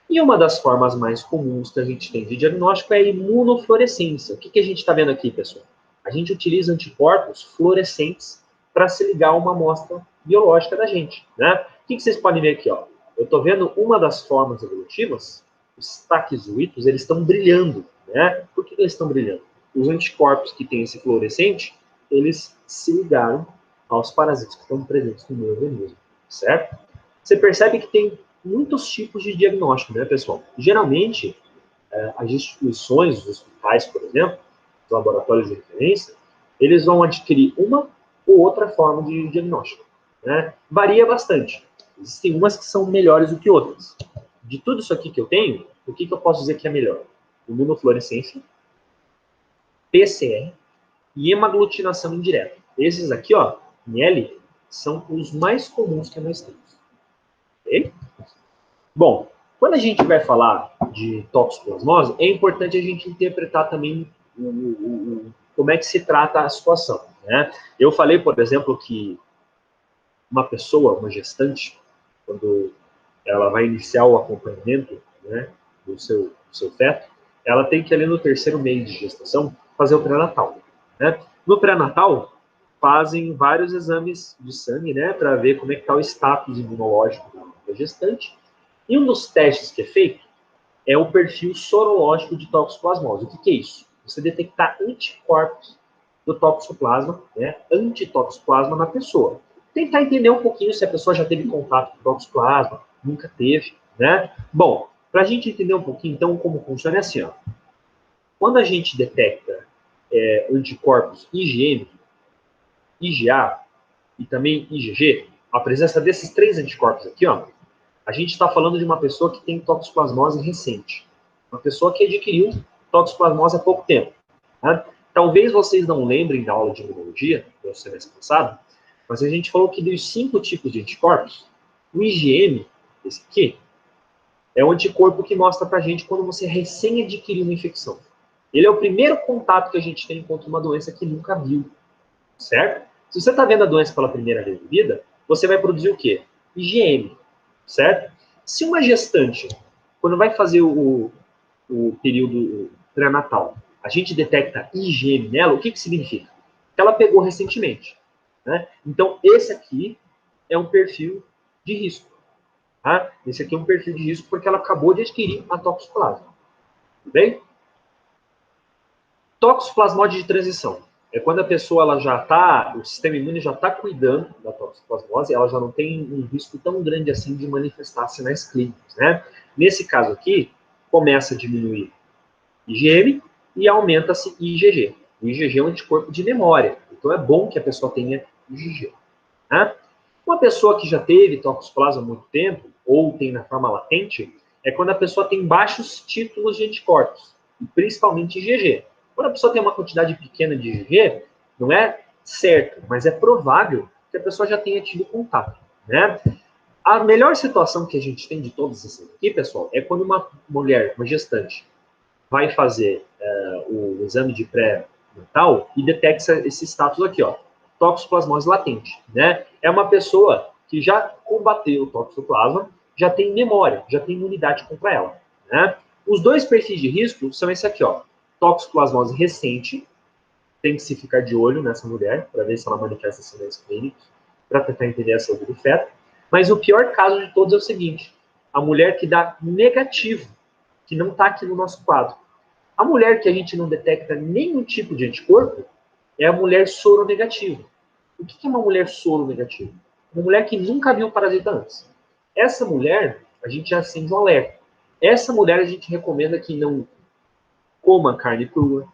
E uma das formas mais comuns que a gente tem de diagnóstico é a imunofluorescência. O que a gente está vendo aqui, pessoal? A gente utiliza anticorpos fluorescentes para se ligar a uma amostra biológica da gente. Né? O que vocês podem ver aqui? Ó? Eu estou vendo uma das formas evolutivas, os taquizoítos, eles estão brilhando. Né? Por que eles estão brilhando? Os anticorpos que têm esse fluorescente, eles se ligaram aos parasitas que estão presentes no meu organismo. Certo? Você percebe que tem muitos tipos de diagnóstico, né, pessoal? Geralmente, as instituições, os hospitais, por exemplo, os laboratórios de referência, eles vão adquirir uma ou outra forma de diagnóstico. Né? Varia bastante. Existem umas que são melhores do que outras. De tudo isso aqui que eu tenho, o que eu posso dizer que é melhor? Imunofluorescência, PCR e hemaglutinação indireta. Esses aqui, ó, em L, são os mais comuns que nós temos. Ok? Bom, Quando a gente vai falar de toxoplasmose, é importante a gente interpretar também como é que se trata a situação, né? Eu falei, por exemplo, que uma pessoa, uma gestante, quando ela vai iniciar o acompanhamento, né, do seu feto, ela tem que, ali no 3º mês de gestação, fazer o pré-natal, né? No pré-natal, fazem vários exames de sangue, né, para ver como é que está o status imunológico da gestante. E um dos testes que é feito é o perfil sorológico de toxoplasmose. O que é isso? Você detectar anticorpos do toxoplasma, né, antitoxoplasma na pessoa. Tentar entender um pouquinho se a pessoa já teve contato com toxoplasma, nunca teve, né? Bom, para a gente entender um pouquinho, então, como funciona é assim, ó. Quando a gente detecta anticorpos IgM, IgA e também IgG, a presença desses 3 anticorpos aqui, ó, a gente está falando de uma pessoa que tem toxoplasmose recente. Uma pessoa que adquiriu toxoplasmose há pouco tempo. Tá? Talvez vocês não lembrem da aula de imunologia, do semestre passado, mas a gente falou que dos 5 tipos de anticorpos, o IgM, esse aqui, é o anticorpo que mostra pra gente quando você recém adquiriu uma infecção. Ele é o primeiro contato que a gente tem contra uma doença que nunca viu, certo? Se você está vendo a doença pela primeira vez na vida, você vai produzir o quê? IgM, certo? Se uma gestante, quando vai fazer o período pré-natal, a gente detecta IgM nela, o que significa? Que ela pegou recentemente, né? Então, esse aqui é um perfil de risco. Tá? Esse aqui é um perfil de risco porque ela acabou de adquirir a toxoplasma. Tudo bem? Toxoplasmose de transição. É quando a pessoa ela já está, o sistema imune já está cuidando da toxoplasmose, ela já não tem um risco tão grande assim de manifestar sinais clínicos, né? Nesse caso aqui, começa a diminuir IgM e aumenta-se IgG. O IgG é um anticorpo de memória, então é bom que a pessoa tenha IgG. Né? Uma pessoa que já teve toxoplasma há muito tempo, ou tem na forma latente, é quando a pessoa tem baixos títulos de anticorpos, principalmente IgG. Quando a pessoa tem uma quantidade pequena de IgG, não é certo, mas é provável que a pessoa já tenha tido contato. Né? A melhor situação que a gente tem de todas essas aqui, pessoal, é quando uma mulher, uma gestante, vai fazer o exame de pré-natal e detecta esse status aqui, ó, toxoplasmose latente, né? É uma pessoa que já combateu o toxoplasma, já tem memória, já tem imunidade contra ela, né? Os 2 perfis de risco são esse aqui, ó, toxoplasmose recente, tem que se ficar de olho nessa mulher para ver se ela manifesta sinais clínicos, para tentar entender a saúde do feto. Mas o pior caso de todos é o seguinte: a mulher que dá negativo, que não está aqui no nosso quadro. A mulher que a gente não detecta nenhum tipo de anticorpo é a mulher soronegativa. O que é uma mulher soronegativa? Uma mulher que nunca viu parasita antes. Essa mulher, a gente já acende um alerta. Essa mulher a gente recomenda que não coma carne crua.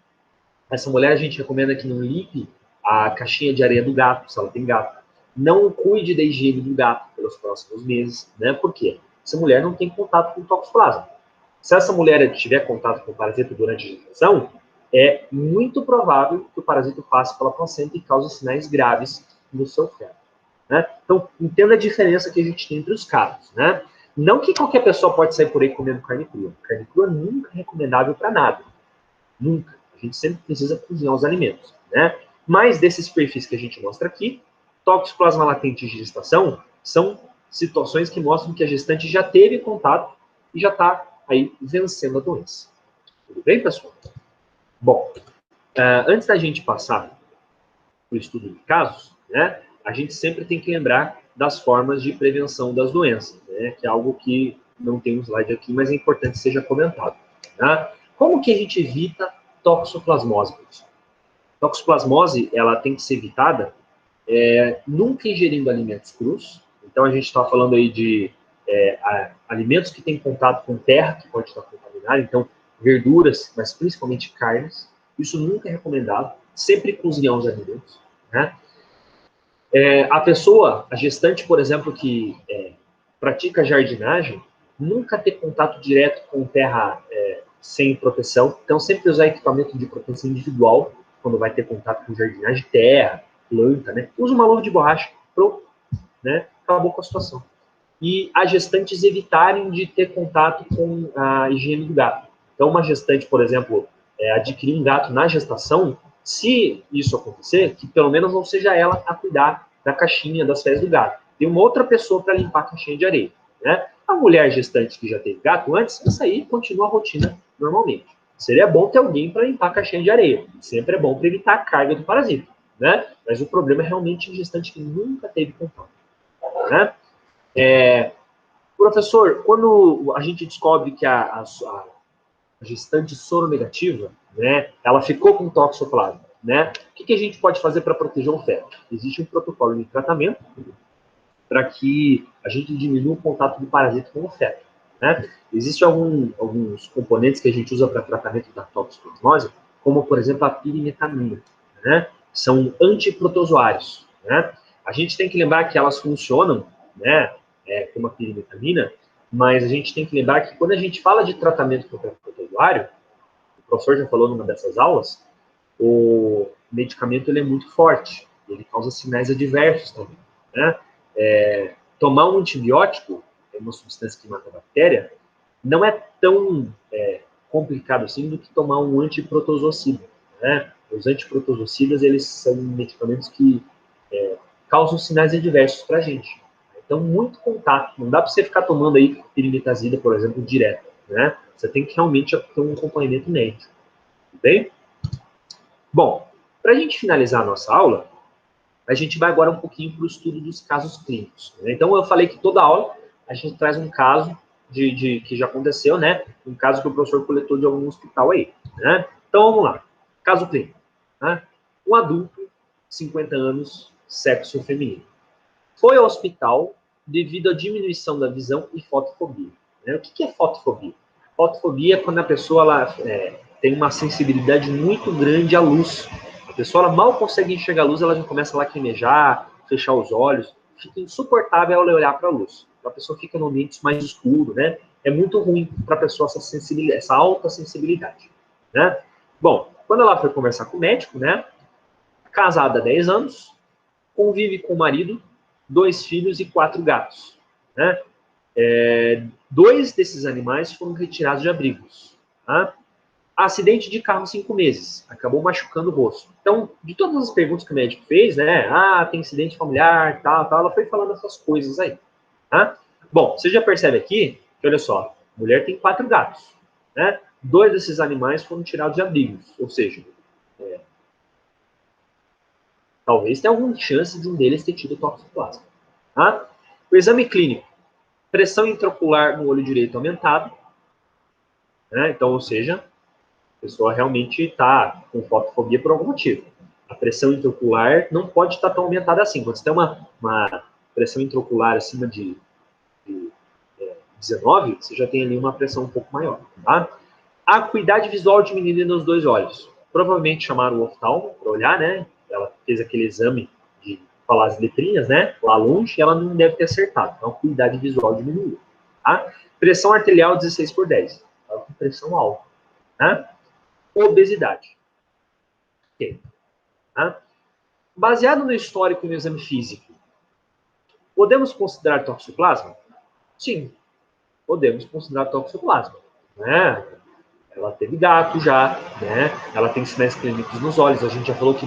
Essa mulher a gente recomenda que não limpe a caixinha de areia do gato, se ela tem gato. Não cuide da higiene do gato pelos próximos meses, né? Por quê? Essa mulher não tem contato com o toxoplasma. Se essa mulher tiver contato com o parasita durante a gestação, é muito provável que o parasita passe pela placenta e cause sinais graves no seu feto. Né? Então, entenda a diferença que a gente tem entre os casos. Né? Não que qualquer pessoa pode sair por aí comendo carne crua. Carne crua nunca é recomendável para nada. Nunca. A gente sempre precisa cozinhar os alimentos. Né? Mas desses perfis que a gente mostra aqui, toxoplasma latente de gestação são situações que mostram que a gestante já teve contato e já está aí vencendo a doença. Tudo bem, pessoal? Bom, antes da gente passar para o estudo de casos, né, a gente sempre tem que lembrar das formas de prevenção das doenças, né, que é algo que não tem um slide aqui, mas é importante que seja comentado. Tá? Como que a gente evita toxoplasmose? Toxoplasmose, ela tem que ser evitada nunca ingerindo alimentos crus. Então, a gente está falando aí de alimentos que têm contato com terra, que pode estar contaminado. Então, verduras, mas principalmente carnes. Isso nunca é recomendado. Sempre cozinhar os alimentos. Né? A pessoa, a gestante, por exemplo, que pratica jardinagem, nunca ter contato direto com terra sem proteção. Então, sempre usar equipamento de proteção individual quando vai ter contato com jardinagem, terra, planta, né? Usa uma luva de borracha, pronto, né? Acabou com a situação. e as gestantes evitarem de ter contato com a higiene do gato. Então, uma gestante, por exemplo, adquirir um gato na gestação, se isso acontecer, que pelo menos não seja ela a cuidar da caixinha das fezes do gato. Tem uma outra pessoa para limpar a caixinha de areia, né? A mulher gestante que já teve gato antes, isso aí continua a rotina normalmente. Seria bom ter alguém para limpar a caixinha de areia. Sempre é bom para evitar a carga do parasita, né? Mas o problema é realmente a gestante que nunca teve contato, né? Professor, quando a gente descobre que a gestante soronegativa, né, ela ficou com toxoplasma, né? O que a gente pode fazer para proteger o feto? Existe um protocolo de tratamento para que a gente diminua o contato do parasita com o feto, né? Existem alguns componentes que a gente usa para tratamento da toxoplasmose, como, por exemplo, a pirimetamina, né? São antiprotozoários, né? A gente tem que lembrar que elas funcionam, né, como a pirimetamina, mas a gente tem que lembrar que quando a gente fala de tratamento contra protozoário, o professor já falou numa dessas aulas, o medicamento ele é muito forte, ele causa sinais adversos também, né? Tomar um antibiótico, que é uma substância que mata a bactéria, não é tão complicado assim do que tomar um antiprotozoocida, né? Os antiprotozoocidas, eles são medicamentos que causam sinais adversos para a gente. Então, muito contato. Não dá para você ficar tomando aí pirimetazida, por exemplo, direto, né? Você tem que realmente ter um acompanhamento médico, tudo bem? Bom, para a gente finalizar a nossa aula, a gente vai agora um pouquinho para o estudo dos casos clínicos, né? Então, eu falei que toda aula a gente traz um caso que já aconteceu, né? Um caso que o professor coletou de algum hospital aí, né? Então, vamos lá. Caso clínico, né? Um adulto, 50 anos, sexo feminino. Foi ao hospital devido à diminuição da visão e fotofobia, né? O que é fotofobia? Fotofobia é quando a pessoa tem uma sensibilidade muito grande à luz. A pessoa mal consegue enxergar a luz, ela já começa a lacrimejar, fechar os olhos, fica insuportável ela olhar para a luz. A pessoa fica no ambiente mais escuro, né? É muito ruim para a pessoa essa alta sensibilidade, né? Bom, quando ela foi conversar com o médico, né? Casada há 10 anos, convive com o marido, 2 filhos e 4 gatos, né? 2 desses animais foram retirados de abrigos, tá? Acidente de carro 5 meses, acabou machucando o rosto. Então, de todas as perguntas que o médico fez, né? Tem incidente familiar, tal, ela foi falando essas coisas aí, tá? Bom, você já percebe aqui que, olha só, a mulher tem 4 gatos, né? 2 desses animais foram tirados de abrigos, ou seja, talvez tenha alguma chance de um deles ter tido toxoplasma, tá? O exame clínico, pressão intraocular no olho direito aumentada, né? Então, ou seja, a pessoa realmente está com fotofobia por algum motivo. A pressão intraocular não pode estar tão aumentada assim. Quando você tem uma pressão intraocular acima de 19, você já tem ali uma pressão um pouco maior, tá? A acuidade visual diminuída nos 2 olhos. Provavelmente chamaram o oftalmo para olhar, né? Ela fez aquele exame de falar as letrinhas, né? Lá longe, e ela não deve ter acertado. Então, a acuidade visual diminuiu, tá? Pressão arterial 16/10. Ela com pressão alta, tá? Obesidade. Ok. Tá? Baseado no histórico e no exame físico, podemos considerar toxoplasma? Sim, podemos considerar toxoplasma, né? Ela teve gato já, né? Ela tem sinais clínicos nos olhos. A gente já falou que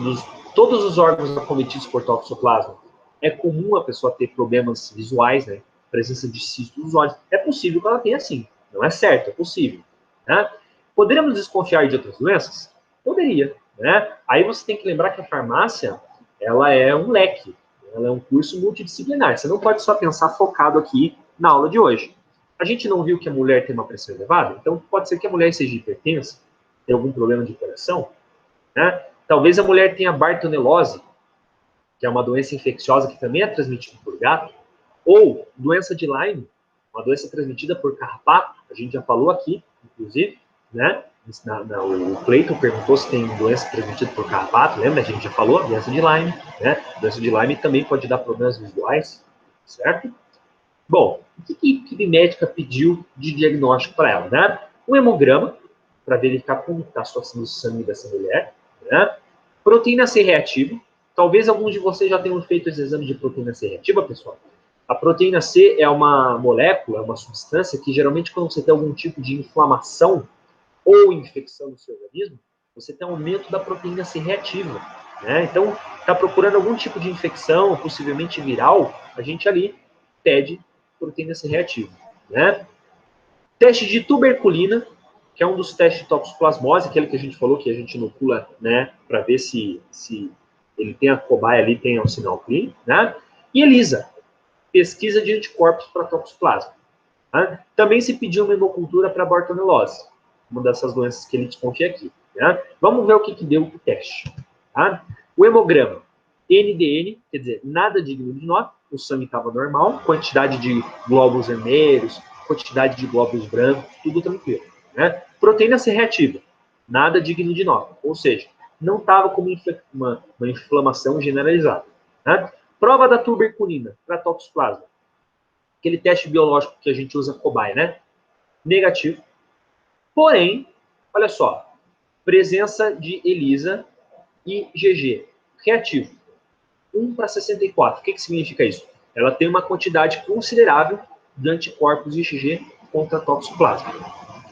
todos os órgãos acometidos por toxoplasma é comum a pessoa ter problemas visuais, né? Presença de cisto nos olhos. É possível que ela tenha sim. Não é certo, é possível, né? Poderíamos desconfiar de outras doenças? Poderia, né? Aí você tem que lembrar que a farmácia, ela é um leque. Ela é um curso multidisciplinar. Você não pode só pensar focado aqui na aula de hoje. A gente não viu que a mulher tem uma pressão elevada? Então, pode ser que a mulher seja hipertensa, tenha algum problema de coração, né? Talvez a mulher tenha bartonelose, que é uma doença infecciosa que também é transmitida por gato, ou doença de Lyme, uma doença transmitida por carrapato, a gente já falou aqui, inclusive, né? O Cleiton perguntou se tem doença transmitida por carrapato, lembra? A gente já falou, doença de Lyme, né? Doença de Lyme também pode dar problemas visuais, certo? Bom, o que a equipe médica pediu de diagnóstico para ela, né? Um hemograma, para verificar como está a situação do sangue dessa mulher, né? Proteína C reativa. Talvez alguns de vocês já tenham feito esse exame de proteína C reativa, pessoal. A proteína C é uma molécula, uma substância que geralmente quando você tem algum tipo de inflamação ou infecção no seu organismo, você tem aumento da proteína C reativa, né? Então, está procurando algum tipo de infecção, possivelmente viral, a gente ali pede proteína C reativa, né? Teste de tuberculina, que é um dos testes de toxoplasmose, aquele que a gente falou que a gente inocula, né, para ver se ele tem a cobaia ali, tem o sinal clínico, né? E ELISA, pesquisa de anticorpos para toxoplasma. Né? Também se pediu uma hemocultura para bortonelose, uma dessas doenças que ele desconfia aqui. Né? Vamos ver o que deu o teste. Tá? O hemograma, NDN, quer dizer, nada digno de nota, o sangue estava normal, quantidade de glóbulos vermelhos, quantidade de glóbulos brancos, tudo tranquilo. Né? Proteína C reativa, nada digno de nota, ou seja, não estava com uma inflamação generalizada. Né? Prova da tuberculina para toxoplasma, aquele teste biológico que a gente usa cobaia, né? Negativo. Porém, olha só, presença de ELISA e GG, reativo. 1:64. O que significa isso? Ela tem uma quantidade considerável de anticorpos IgG contra toxoplasma.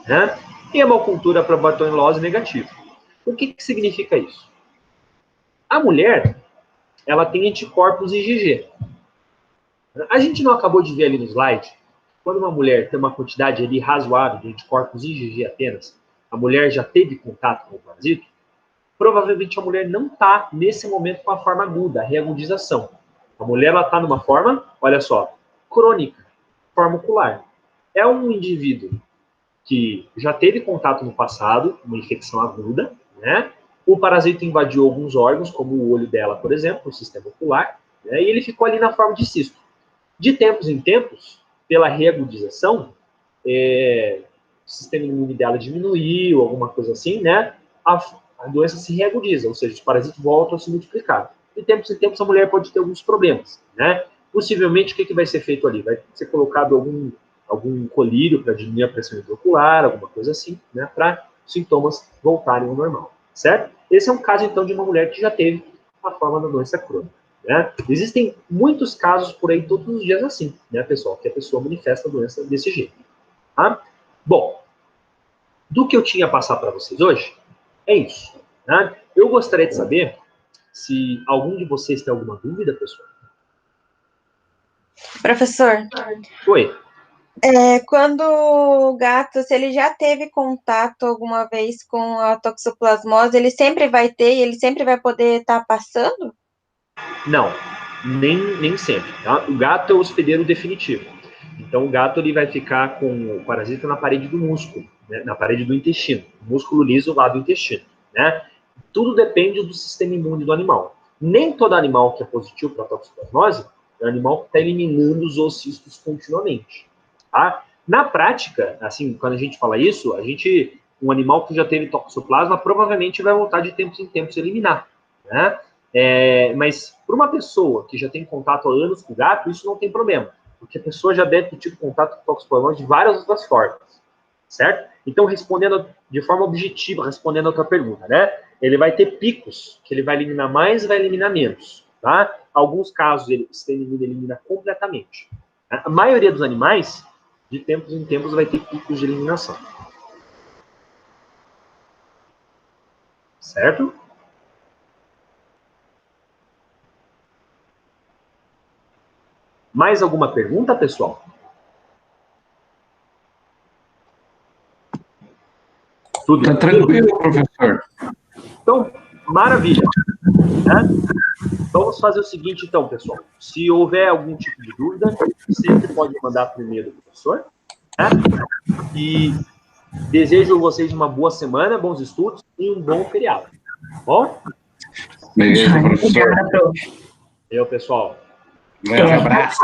Né? E hemocultura para bortonelose negativo. O que significa isso? A mulher, ela tem anticorpos IgG. A gente não acabou de ver ali no slide, quando uma mulher tem uma quantidade ali razoável de anticorpos IgG apenas, a mulher já teve contato com o parasito, provavelmente a mulher não está, nesse momento, com a forma aguda, a reagudização. A mulher está numa forma, olha só, crônica, forma ocular. É um indivíduo que já teve contato no passado, uma infecção aguda, né? O parasito invadiu alguns órgãos, como o olho dela, por exemplo, o sistema ocular, né? E ele ficou ali na forma de cisto. De tempos em tempos, pela reagudização, o sistema imune dela diminuiu, alguma coisa assim, né? A doença se reagudiza, ou seja, os parasitos voltam a se multiplicar. De tempos em tempos, a mulher pode ter alguns problemas, né? Possivelmente, o que vai ser feito ali? Vai ser colocado algum colírio para diminuir a pressão intraocular, alguma coisa assim, né? Para os sintomas voltarem ao normal, certo? Esse é um caso, então, de uma mulher que já teve a forma da doença crônica. Né? Existem muitos casos por aí todos os dias assim, né, pessoal? Que a pessoa manifesta a doença desse jeito. Tá? Bom, do que eu tinha a passar para vocês hoje, é isso. Né? Eu gostaria de saber se algum de vocês tem alguma dúvida, pessoal.
Professor.
Oi.
Quando o gato, se ele já teve contato alguma vez com a toxoplasmose, ele sempre vai ter e ele sempre vai poder estar passando?
Não, nem sempre. Tá? O gato é o hospedeiro definitivo. Então, o gato ele vai ficar com o parasita na parede do músculo, né? Na parede do intestino. O músculo liso lá do intestino. Né? Tudo depende do sistema imune do animal. Nem todo animal que é positivo para toxoplasmose é um animal que está eliminando os oocistos continuamente. Tá? Na prática, assim, quando a gente fala isso, um animal que já teve toxoplasma provavelmente vai voltar de tempos em tempos a eliminar. Né? Mas para uma pessoa que já tem contato há anos com o gato, isso não tem problema, porque a pessoa já deve ter tido contato com toxoplasmose de várias outras formas, certo? Então, respondendo de forma objetiva, respondendo a tua pergunta, né? Ele vai ter picos, que ele vai eliminar mais e vai eliminar menos, tá? Alguns casos, o sistema imune elimina completamente. A maioria dos animais, de tempos em tempos, vai ter picos de eliminação. Certo? Mais alguma pergunta, pessoal?
Tudo. Tá tranquilo, professor.
Então, maravilha. Né? Vamos fazer o seguinte, então, pessoal. Se houver algum tipo de dúvida, sempre pode mandar primeiro para o professor. Né? E desejo a vocês uma boa semana, bons estudos e um bom feriado. Tá bom?
Beleza, professor.
Eu, pessoal.
Um grande abraço.